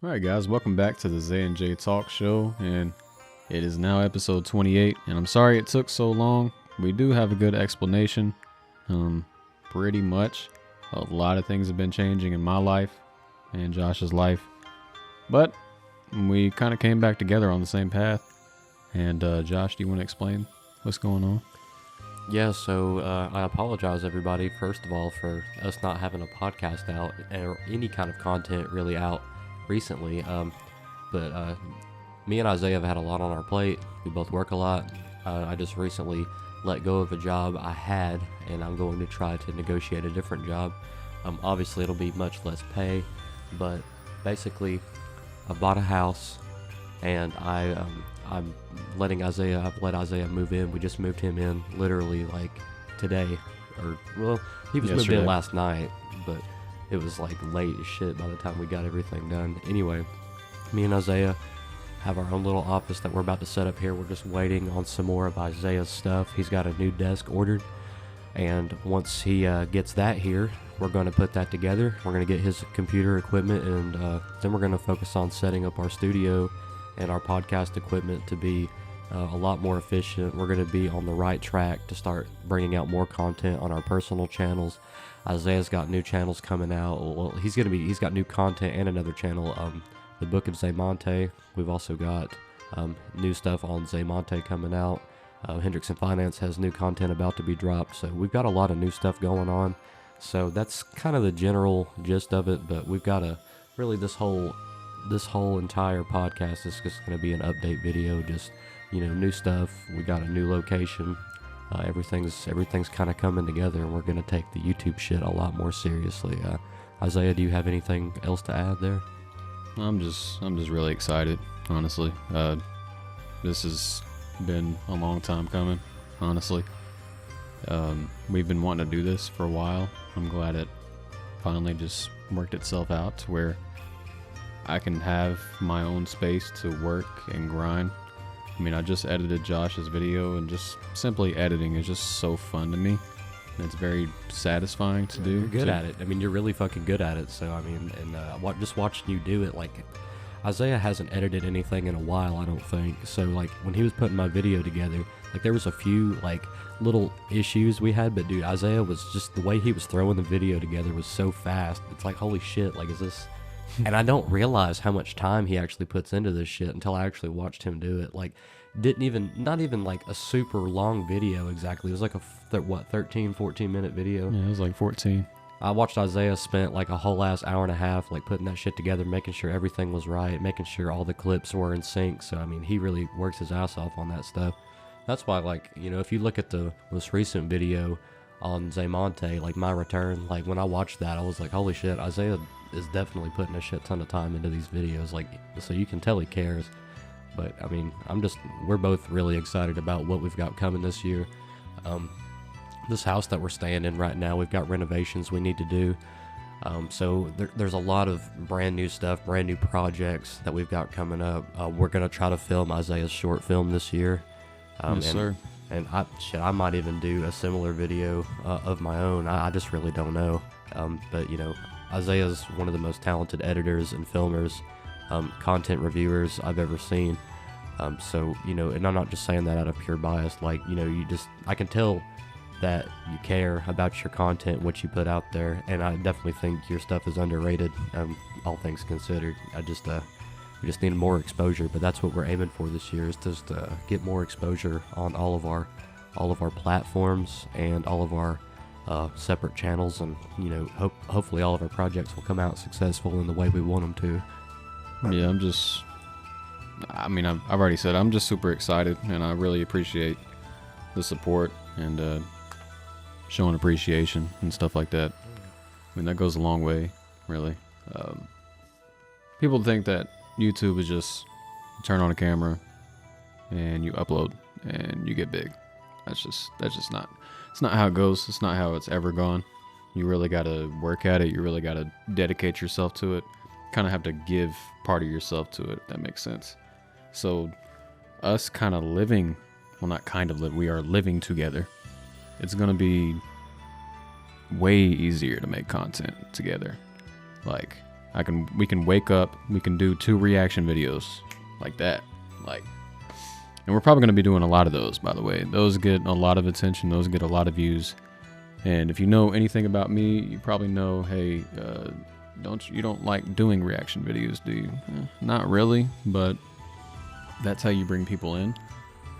All right, guys, welcome back to the Zay and J Talk Show, and it is now episode 28. And I'm sorry it took so long. We do have a good explanation. Pretty much, a lot of things have been changing in my life and Josh's life, but we kind of came back together on the same path. And Josh, do you want to explain what's going on? Yeah, so I apologize, everybody, first of all, for us not having a podcast out or any kind of content really out recently. But me and Isaiah have had a lot on our plate. We both work a lot. I just recently let go of a job I had, and I'm going to try to negotiate a different job. Obviously, it'll be much less pay, but basically, I bought a house, and I'm letting Isaiah. I've let Isaiah move in. We just moved him in literally like today, he was moved in last night, but it was like late as shit by the time we got everything done. Anyway, me and Isaiah have our own little office that we're about to set up here. We're just waiting on some more of Isaiah's stuff. He's got a new desk ordered, and once he gets that here, we're going to put that together. We're going to get his computer equipment, and then we're going to focus on setting up our studio and our podcast equipment to be a lot more efficient. We're going to be on the right track to start bringing out more content on our personal channels. Isaiah's got new channels coming out. Well, he's got new content and another channel, the Book of Zaymonte. We've also got new stuff on Zaymonte coming out. Hendrickson Finance has new content about to be dropped. So we've got a lot of new stuff going on. So that's kind of the general gist of it. But we've got this whole entire podcast is just going to be an update video, just new stuff. We got a new location. Everything's kind of coming together, and we're going to take the YouTube shit a lot more seriously. Isaiah, do you have anything else to add there? I'm just really excited, honestly. This has been a long time coming, honestly. We've been wanting to do this for a while. I'm glad it finally just worked itself out to where I can have my own space to work and grind. I mean, I just edited Josh's video, and just simply editing is just so fun to me. And it's very satisfying to do. You're good at it. I mean, you're really fucking good at it. So, I mean, and just watching you do it, like, Isaiah hasn't edited anything in a while, I don't think. So, like, when he was putting my video together, like, there was a few, like, little issues we had. But, dude, Isaiah was just, the way he was throwing the video together was so fast. It's like, holy shit, like, is this... And I don't realize how much time he actually puts into this shit until I actually watched him do it. Like, not even like a super long video exactly. It was like a 13, 14 minute video. Yeah, it was like 14. I watched Isaiah spent like a whole ass hour and a half, like putting that shit together, making sure everything was right, making sure all the clips were in sync. So, I mean, he really works his ass off on that stuff. That's why, like, if you look at the most recent video on Zaymonte, like my return, like when I watched that, I was like, holy shit, Isaiah is definitely putting a shit ton of time into these videos, like, so you can tell he cares. But I mean, we're both really excited about what we've got coming this year. This house that we're staying in right now, we've got renovations we need to do. So there's a lot of brand new stuff, brand new projects that we've got coming up. We're going to try to film Isaiah's short film this year. Yes, sir. And I might even do a similar video of my own. I just really don't know. But Isaiah's one of the most talented editors and filmers, content reviewers I've ever seen. So, and I'm not just saying that out of pure bias. Like, I can tell that you care about your content, what you put out there. And I definitely think your stuff is underrated, all things considered. We just need more exposure, but that's what we're aiming for this year, is just to get more exposure on all of our platforms and all of our separate channels, and hopefully all of our projects will come out successful in the way we want them to. Yeah, I've already said I'm just super excited, and I really appreciate the support and showing appreciation and stuff like that. I mean, that goes a long way, really. People think that YouTube is just turn on a camera and you upload and you get big. That's just not. It's not how it goes. It's not how it's ever gone. You really got to work at it. You really got to dedicate yourself to it. Kind of have to give part of yourself to it, if that makes sense. So us kind of living, well, not kind of live, we are living together. It's going to be way easier to make content together. Like, We can wake up, we can do 2 reaction videos like that. Like, and we're probably going to be doing a lot of those, by the way. Those get a lot of attention. Those get a lot of views. And if you know anything about me, you probably know, hey, you don't like doing reaction videos, do you? Not really, but that's how you bring people in.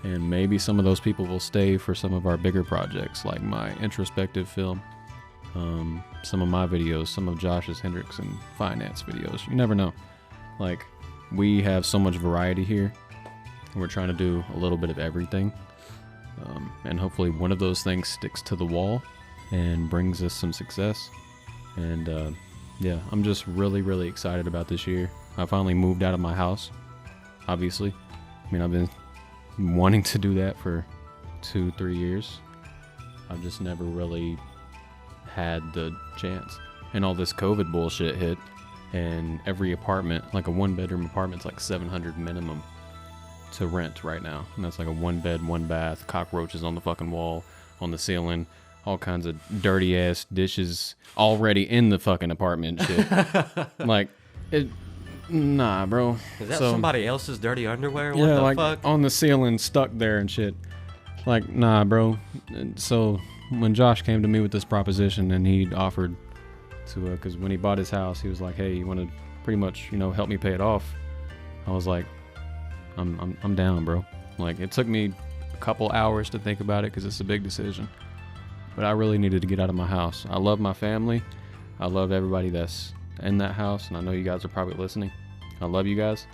And maybe some of those people will stay for some of our bigger projects, like my introspective film, some of my videos, some of Josh's Hendrickson Finance videos. You never know. Like, we have so much variety here. We're trying to do a little bit of everything. And hopefully one of those things sticks to the wall and brings us some success. And yeah, I'm just really, really excited about this year. I finally moved out of my house, obviously. I mean, I've been wanting to do that for 2-3 years. I've just never really had the chance. And all this COVID bullshit hit, and every apartment, like a 1-bedroom apartment's like $700 minimum to rent right now. And that's like a 1-bed, 1-bath, cockroaches on the fucking wall, on the ceiling, all kinds of dirty ass dishes already in the fucking apartment shit. Like, nah, bro. Is that somebody else's dirty underwear? What yeah, the like fuck? on the ceiling, stuck there and shit. Like, nah, bro. And so when Josh came to me with this proposition, and he offered to, because when he bought his house, he was like, hey, you want to pretty much, help me pay it off? I was like, I'm down, bro. Like, it took me a couple hours to think about it because it's a big decision. But I really needed to get out of my house. I love my family. I love everybody that's in that house, and I know you guys are probably listening. I love you guys.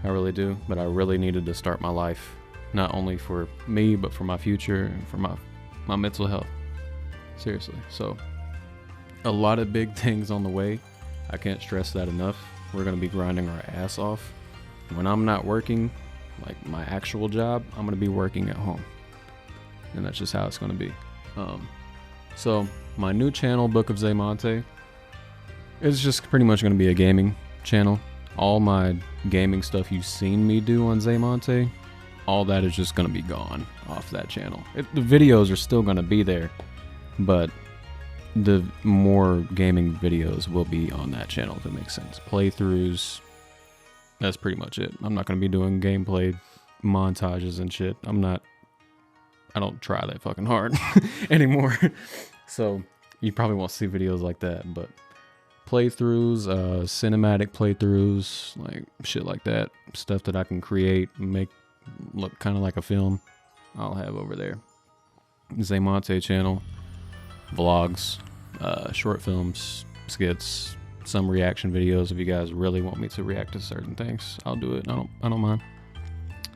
I really do. But I really needed to start my life, not only for me, but for my future and for my mental health. Seriously. So, a lot of big things on the way. I can't stress that enough. We're going to be grinding our ass off. When I'm not working, like my actual job, I'm going to be working at home. And that's just how it's going to be. So my new channel, Book of Zaymonte, is just pretty much going to be a gaming channel. All my gaming stuff you've seen me do on Zaymonte, all that is just going to be gone off that channel. The videos are still going to be there, but the more gaming videos will be on that channel, if that makes sense. Playthroughs, that's pretty much it. I'm not going to be doing gameplay montages and shit. I don't try that fucking hard anymore. So you probably won't see videos like that, but playthroughs, cinematic playthroughs, like shit like that, stuff that I can create, make look kind of like a film, I'll have over there. Zaymonte channel, vlogs, short films, skits, some reaction videos. If you guys really want me to react to certain things, I'll do it. I don't mind.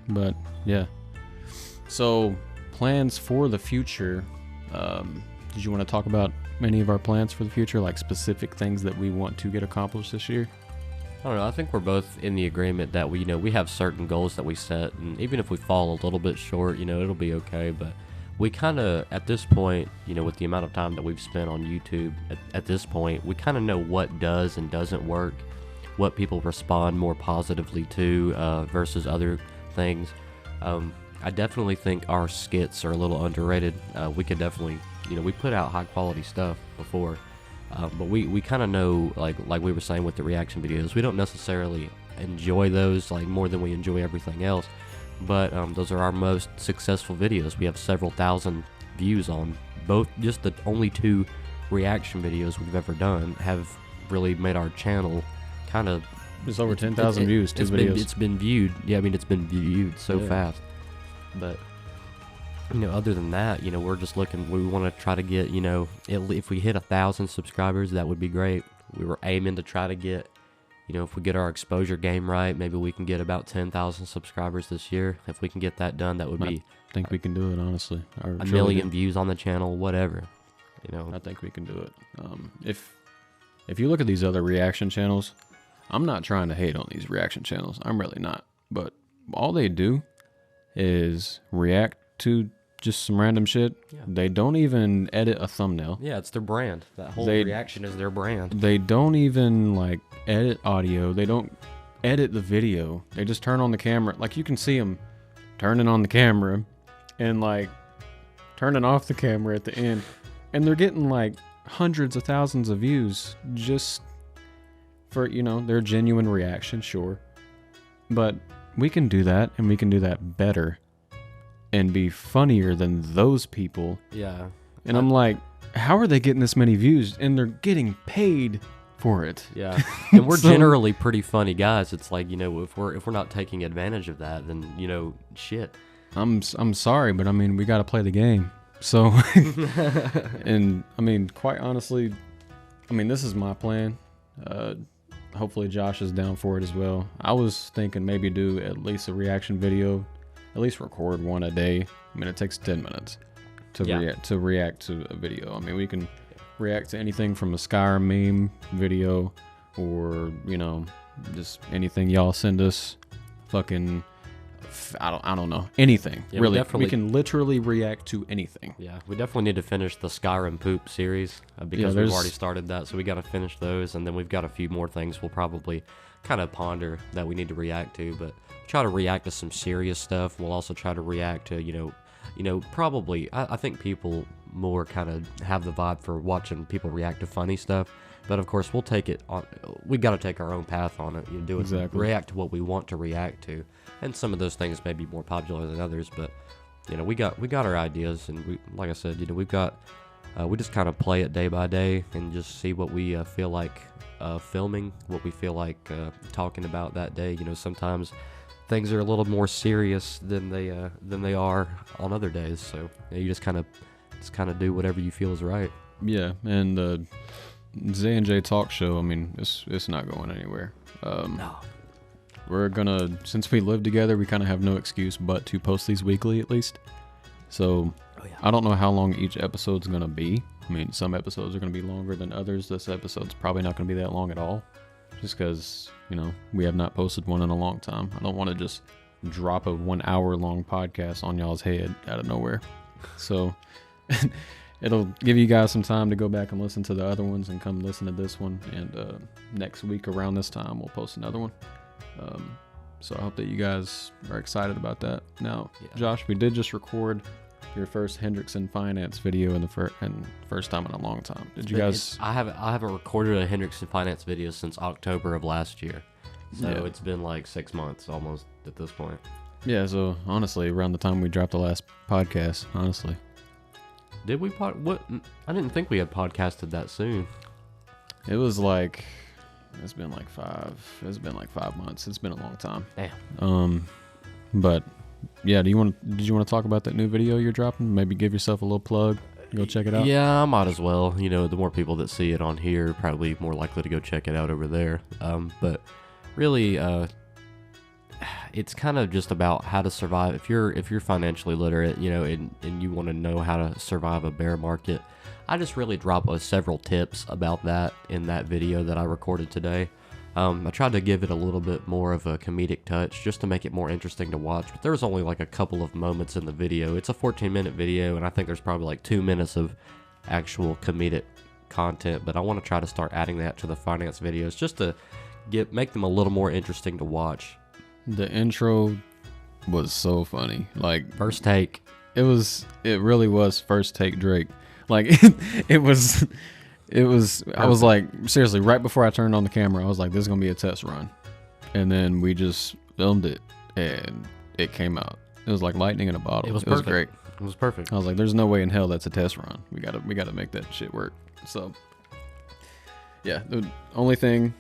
But yeah. So plans for the future. Did you want to talk about any of our plans for the future, like specific things that we want to get accomplished this year? I don't know. I think we're both in the agreement that we have certain goals that we set, and even if we fall a little bit short, it'll be okay. But we kind of, at this point, with the amount of time that we've spent on YouTube, at this point, we kind of know what does and doesn't work, what people respond more positively to versus other things. I definitely think our skits are a little underrated. We could definitely, we put out high quality stuff before, but we kind of know, like we were saying with the reaction videos, we don't necessarily enjoy those like more than we enjoy everything else. But those are our most successful videos. We have several thousand views on both. Just the only 2 reaction videos we've ever done have really made our channel kind of. It's over 10,000 views. 2 videos. It's been viewed. Yeah, I mean, it's been viewed so fast. But other than that, we're just looking. We want to try to get, if we hit 1,000 subscribers, that would be great. We were aiming to try to get. If we get our exposure game right, maybe we can get about 10,000 subscribers this year. If we can get that done, that would be. I think we can do it, honestly. A million views on the channel, whatever. I think we can do it. If you look at these other reaction channels, I'm not trying to hate on these reaction channels. I'm really not. But all they do is react to just some random shit. Yeah. They don't even edit a thumbnail. Yeah, it's their brand. That whole reaction is their brand. They don't even edit audio. They don't edit the video. They just turn on the camera. Like, you can see them turning on the camera and turning off the camera at the end. And they're getting hundreds of thousands of views just for, their genuine reaction, sure. But we can do that, and we can do that better and be funnier than those people. Yeah. And I'm like, how are they getting this many views? And they're getting paid for it. Yeah. And we're So- generally pretty funny guys. It's like, if we're not taking advantage of that, then, shit. I'm sorry, but I mean, we got to play the game. So, and I mean, quite honestly, this is my plan. Hopefully Josh is down for it as well. I was thinking maybe do at least a reaction video, at least record one a day. It takes 10 minutes to react to a video. We can react to anything from a Skyrim meme video or, just anything y'all send us. Fucking, I don't know. Anything. Yeah, really. We can literally react to anything. Yeah, we definitely need to finish the Skyrim poop series because we've already started that, so we got to finish those, and then we've got a few more things we'll probably kind of ponder that we need to react to, but try to react to some serious stuff. We'll also try to react to, probably, I think people more kind of have the vibe for watching people react to funny stuff, but of course we'll take it on, we got to take our own path on it, do it, Exactly. react to what we want to react to, and some of those things may be more popular than others, but we got our ideas, and we, like I said, we've got, we just kind of play it day by day and just see what we feel like filming, what we feel like talking about that day. Sometimes things are a little more serious than they are on other days, so you just kind of do whatever you feel is right. Yeah, and the Z&J talk show, it's not going anywhere. No. We're gonna, since we live together, we kind of have no excuse but to post these weekly at least. So I don't know how long each episode's gonna be. Some episodes are gonna be longer than others. This episode's probably not gonna be that long at all, just because we have not posted one in a long time. I don't want to just drop a 1 hour long podcast on y'all's head out of nowhere. So it'll give you guys some time to go back and listen to the other ones and come listen to this one. And next week around this time, we'll post another one. So I hope that you guys are excited about that. Now, Josh, we did just record your first Hendrickson Finance video in the first time in a long time. Did you guys? I haven't recorded a Hendrickson Finance video since October of last year, so it's been like 6 months almost at this point. Yeah. So honestly, around the time we dropped the last podcast, honestly. Did we what? I didn't think we had podcasted that soon. It was like. It's been like 5 months. It's been a long time. Damn. But yeah, did you want to talk about that new video you're dropping? Maybe give yourself a little plug. Go check it out. Yeah, I might as well. The more people that see it on here, probably more likely to go check it out over there. But really, it's kind of just about how to survive. If you're financially literate, and you want to know how to survive a bear market, I just really drop several tips about that in that video that I recorded today. I tried to give it a little bit more of a comedic touch just to make it more interesting to watch, but there was only like a couple of moments in the video. It's a 14-minute video, and I think there's probably like 2 minutes of actual comedic content, but I want to try to start adding that to the finance videos just to make them a little more interesting to watch. The intro was so funny. Like, first take. It really was first take Drake. Like, it was, I was like, seriously, right before I turned on the camera, I was like, this is going to be a test run. And then we just filmed it, and it came out. It was like lightning in a bottle. It was perfect. Great. It was perfect. I was like, there's no way in hell that's a test run. We gotta make that shit work. So, yeah, the only thing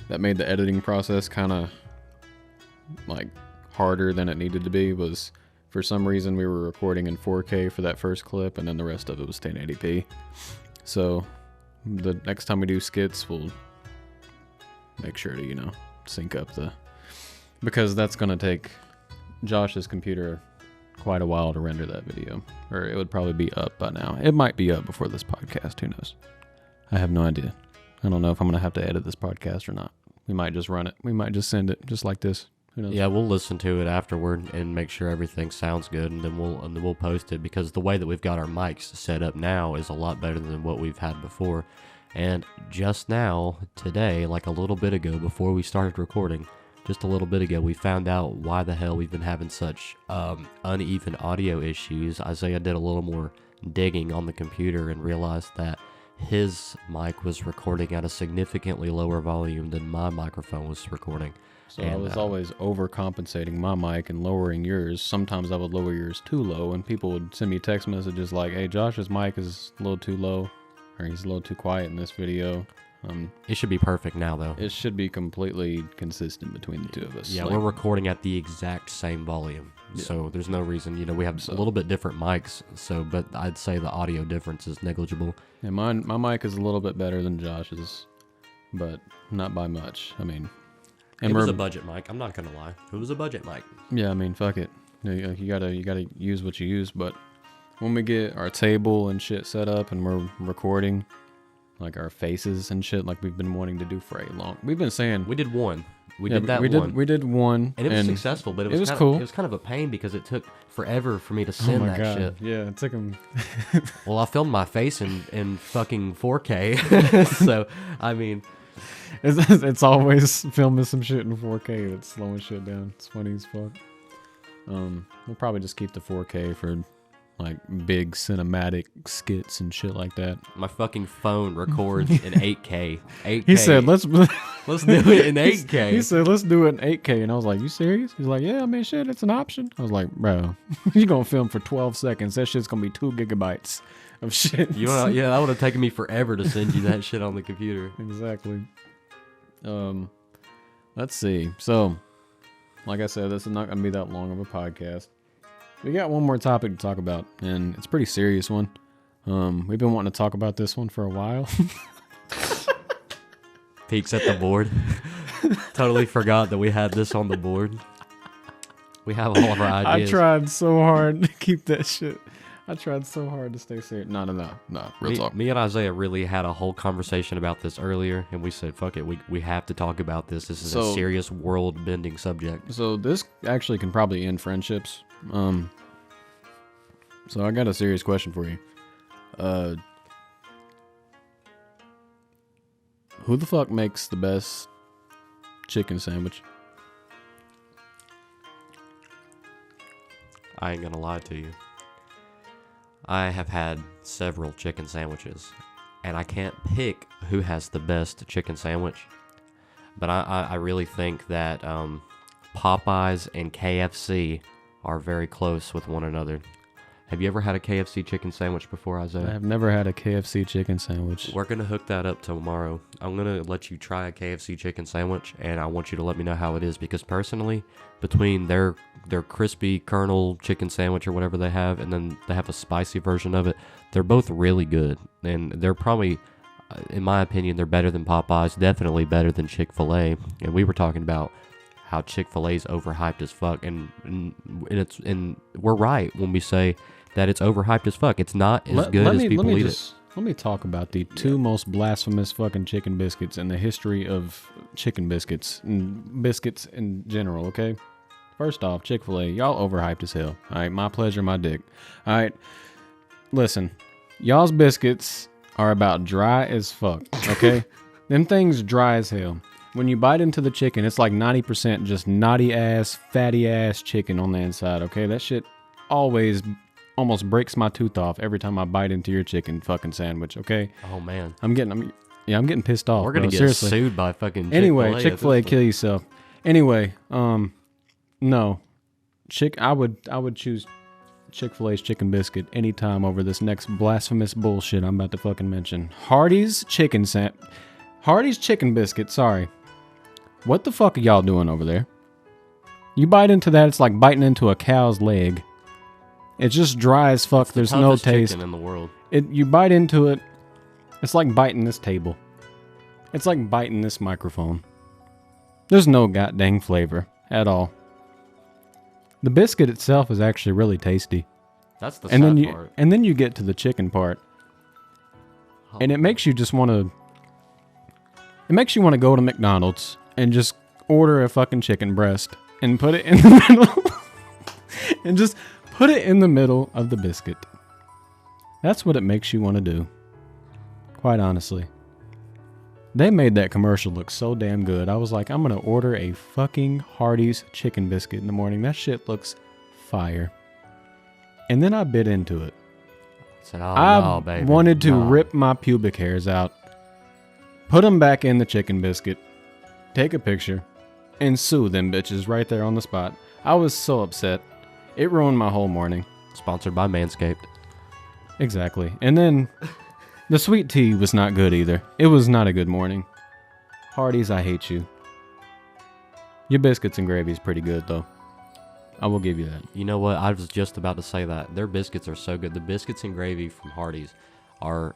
that made the editing process kind of, like, harder than it needed to be was, for some reason, we were recording in 4K for that first clip, and then the rest of it was 1080p. So the next time we do skits, we'll make sure to, sync up because that's going to take Josh's computer quite a while to render that video. Or it would probably be up by now. It might be up before this podcast. Who knows? I have no idea. I don't know if I'm going to have to edit this podcast or not. We might just run it. We might just send it just like this. Who knows? Yeah, we'll listen to it afterward and make sure everything sounds good, and then we'll post it, because the way that we've got our mics set up now is a lot better than what we've had before. And just now, today, like a little bit ago, before we started recording, just a little bit ago, we found out why the hell we've been having such uneven audio issues. Isaiah did a little more digging on the computer and realized that his mic was recording at a significantly lower volume than my microphone was recording. So I was always overcompensating my mic and lowering yours. Sometimes I would lower yours too low, and people would send me text messages like, "Hey, Josh's mic is a little too low, or he's a little too quiet in this video." It should be perfect now, though. It should be completely consistent between the two of us. Yeah, Like, we're recording at the exact same volume, so there's no reason. We have a little bit different mics, but I'd say the audio difference is negligible. yeah, my mic is a little bit better than Josh's, but not by much. I mean, It was a budget mic. I'm not gonna lie. It was a budget mic. yeah, I mean, fuck it. You gotta use what you use. But when we get our table and shit set up and we're recording, like our faces and shit, like we've been wanting to do for a long. We've been saying We did one. We yeah, did that we one. We did one, And it was successful, but it was kind cool. It was kind of a pain because it took forever for me to Oh send my that god! shit. Yeah, it took him. Well, I filmed my face in fucking 4K, so I mean, It's always filming some shit in 4K that's slowing shit down. It's funny as fuck. We'll probably just keep the 4K for like big cinematic skits and shit like that. my fucking phone records in 8K. 8K. He said, "Let's do it in 8K." He said, "Let's do it in 8K," and I was like, "You serious?" He's like, "Yeah, I mean, shit, it's an option." I was like, "Bro, you gonna film for 12 seconds? That shit's gonna be 2 gigabytes of shit." Yeah, that would have taken me forever to send you that shit on the computer. Exactly. Let's see. So, like I said, this is not gonna be that long of a podcast. We got one more topic to talk about, and it's a pretty serious one. We've been wanting to talk about this one for a while. Peeks at the board. Totally forgot that we had this on the board. We have all of our ideas. I tried so hard to keep that shit. I tried so hard to stay serious. No. Real talk. Me and Isaiah really had a whole conversation about this earlier, and we said, fuck it, we have to talk about this. This is a serious world-bending subject. So this actually can probably end friendships. So I got a serious question for you. Who the fuck makes the best chicken sandwich? I ain't gonna lie to you. I have had several chicken sandwiches, and I can't pick who has the best chicken sandwich. But I really think that Popeyes and KFC are very close with one another. Have you ever had a KFC chicken sandwich before, Isaiah? I have never had a KFC chicken sandwich. We're going to hook that up tomorrow. I'm going to let you try a KFC chicken sandwich, and I want you to let me know how it is, because personally, between their crispy kernel chicken sandwich or whatever they have, and then they have a spicy version of it, they're both really good. And they're probably, in my opinion, they're better than Popeyes, definitely better than Chick-fil-A. And we were talking about how Chick-fil-A's overhyped as fuck, and we're right when we say that it's overhyped as fuck. It's not as good as people eat it. Let me talk about the two most blasphemous fucking chicken biscuits in the history of chicken biscuits and biscuits in general, okay? First off, Chick-fil-A, y'all overhyped as hell. All right, my pleasure, my dick. All right, listen, y'all's biscuits are about dry as fuck, okay? Them things dry as hell. When you bite into the chicken, it's like 90% just naughty ass, fatty ass chicken on the inside, okay? That shit always almost breaks my tooth off every time I bite into your chicken fucking sandwich, okay? Oh, man. I'm getting pissed off. We're going to get sued by fucking Chick-fil-A. Anyway, Chick-fil-A, kill yourself. Anyway, no. I would choose Chick-fil-A's chicken biscuit anytime over this next blasphemous bullshit I'm about to fucking mention. Hardee's chicken biscuit, sorry. What the fuck are y'all doing over there? You bite into that, it's like biting into a cow's leg. It's just dry as fuck. There's no taste chicken in the world. You bite into it, it's like biting this table. It's like biting this microphone. There's no goddamn flavor at all. The biscuit itself is actually really tasty. That's the sad part. And then you get to the chicken part. And it makes you just want to... It makes you want to go to McDonald's and just order a fucking chicken breast and put it in the middle. And just put it in the middle of the biscuit. That's what it makes you want to do. Quite honestly. They made that commercial look so damn good. I was like, I'm going to order a fucking Hardee's chicken biscuit in the morning. That shit looks fire. And then I bit into it. Said, oh, I no, baby. wanted to no. rip my pubic hairs out, put them back in the chicken biscuit, take a picture, and sue them bitches right there on the spot. I was so upset. It ruined my whole morning. Sponsored by Manscaped. Exactly. And then the sweet tea was not good either. It was not a good morning. Hardee's, I hate you. Your biscuits and gravy is pretty good, though. I will give you that. You know what? I was just about to say that. Their biscuits are so good. The biscuits and gravy from Hardee's are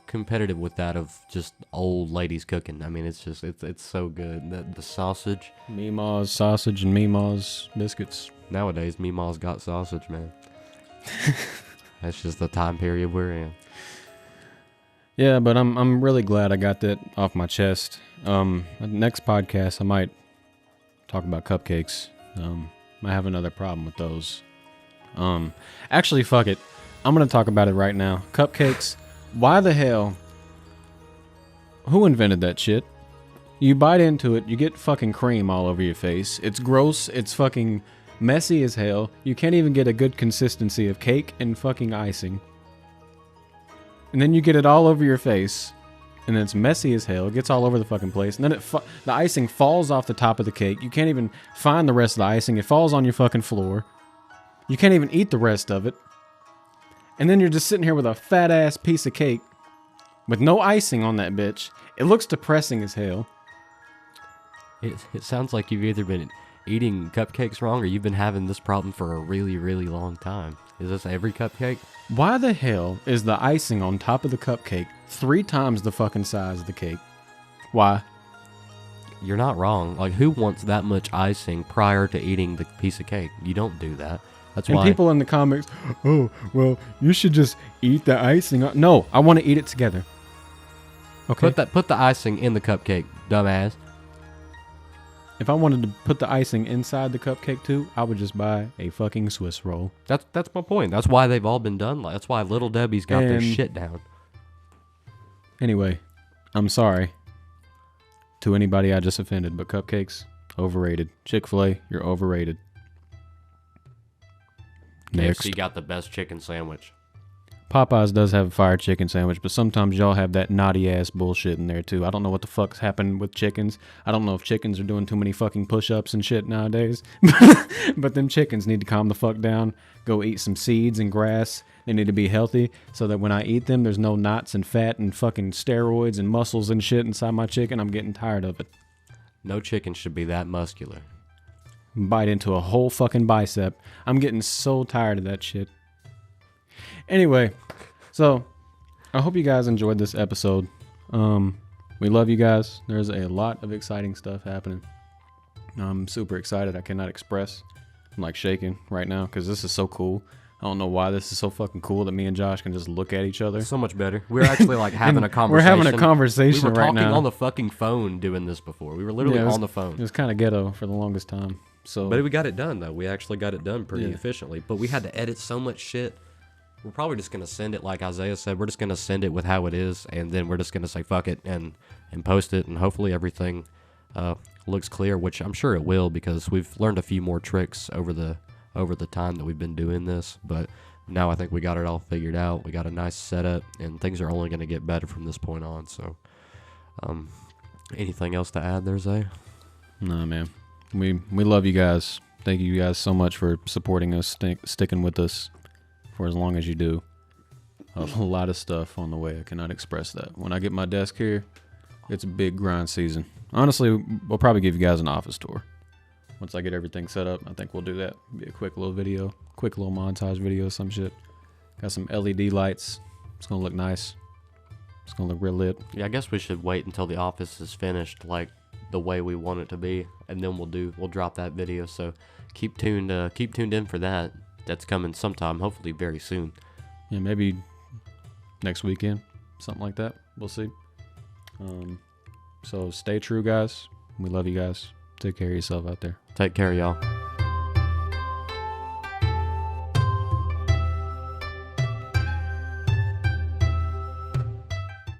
competitive with that of just old ladies cooking. I mean, it's just, it's so good. The sausage. Meemaw's sausage and Meemaw's biscuits. Nowadays, Meemaw's got sausage, man. That's just the time period we're in. Yeah, but I'm really glad I got that off my chest. Next podcast, I might talk about cupcakes. I have another problem with those. Actually, fuck it. I'm going to talk about it right now. Cupcakes. Why the hell? Who invented that shit? You bite into it, you get fucking cream all over your face. It's gross. It's fucking messy as hell. You can't even get a good consistency of cake and fucking icing. And then you get it all over your face. And then it's messy as hell. It gets all over the fucking place. And then the icing falls off the top of the cake. You can't even find the rest of the icing. It falls on your fucking floor. You can't even eat the rest of it. And then you're just sitting here with a fat ass piece of cake with no icing on that bitch. It looks depressing as hell. It sounds like you've either been eating cupcakes wrong or you've been having this problem for a really, really long time. Is this every cupcake? Why the hell is the icing on top of the cupcake 3 times the fucking size of the cake? Why? You're not wrong. Like, who wants that much icing prior to eating the piece of cake? You don't do that. That's And why people in the comments, oh, well, you should just eat the icing. No, I want to eat it together. Okay. put the icing in the cupcake, dumbass. If I wanted to put the icing inside the cupcake too, I would just buy a fucking Swiss roll. That's my point. That's why they've all been done. That's why Little Debbie's got their And- shit down. Anyway, I'm sorry to anybody I just offended, but cupcakes, overrated. Chick-fil-A, you're overrated. Next. KFC got the best chicken sandwich. Popeyes does have a fire chicken sandwich, but sometimes y'all have that naughty ass bullshit in there too. I don't know what the fuck's happened with chickens. I don't know if chickens are doing too many fucking push-ups and shit nowadays. But them chickens need to calm the fuck down. Go eat some seeds and grass. They need to be healthy so that when I eat them, there's no knots and fat and fucking steroids and muscles and shit inside my chicken. I'm getting tired of it. No chicken should be that muscular. Bite into a whole fucking bicep. I'm getting so tired of that shit. Anyway, so I hope you guys enjoyed this episode. We love you guys. There's a lot of exciting stuff happening. I'm super excited. I cannot express. I'm like shaking right now because this is so cool. I don't know why this is so fucking cool that me and Josh can just look at each other. So much better. We're actually like having a conversation. We're having a conversation We were right talking now. on the fucking phone doing this before. We were literally on the phone. It was kind of ghetto for the longest time. So, But we got it done, though. We actually got it done pretty Yeah. efficiently. But we had to edit so much shit. We're probably just going to send it, like Isaiah said, we're just going to send it with how it is, and then we're just going to say fuck it and post it, and hopefully everything looks clear, which I'm sure it will, because we've learned a few more tricks over the time that we've been doing this. But now I think we got it all figured out. We got a nice setup, and things are only going to get better from this point on. So, anything else to add there, Zay? nah, man. We love you guys. Thank you guys so much for supporting us, sticking with us for as long as you do. A lot of stuff on the way. I cannot express that. When I get my desk here, it's a big grind season. Honestly, we'll probably give you guys an office tour. Once I get everything set up, I think we'll do that. Be a quick little video, quick little montage video, some shit. Got some LED lights. It's going to look nice. It's going to look real lit. Yeah, I guess we should wait until the office is finished, like the way we want it to be, and then we'll drop that video. So keep tuned in for that. That's coming sometime, hopefully very soon. Yeah, maybe next weekend, something like that. We'll see. So stay true, guys. We love you guys. Take care of yourself out there. Take care, y'all.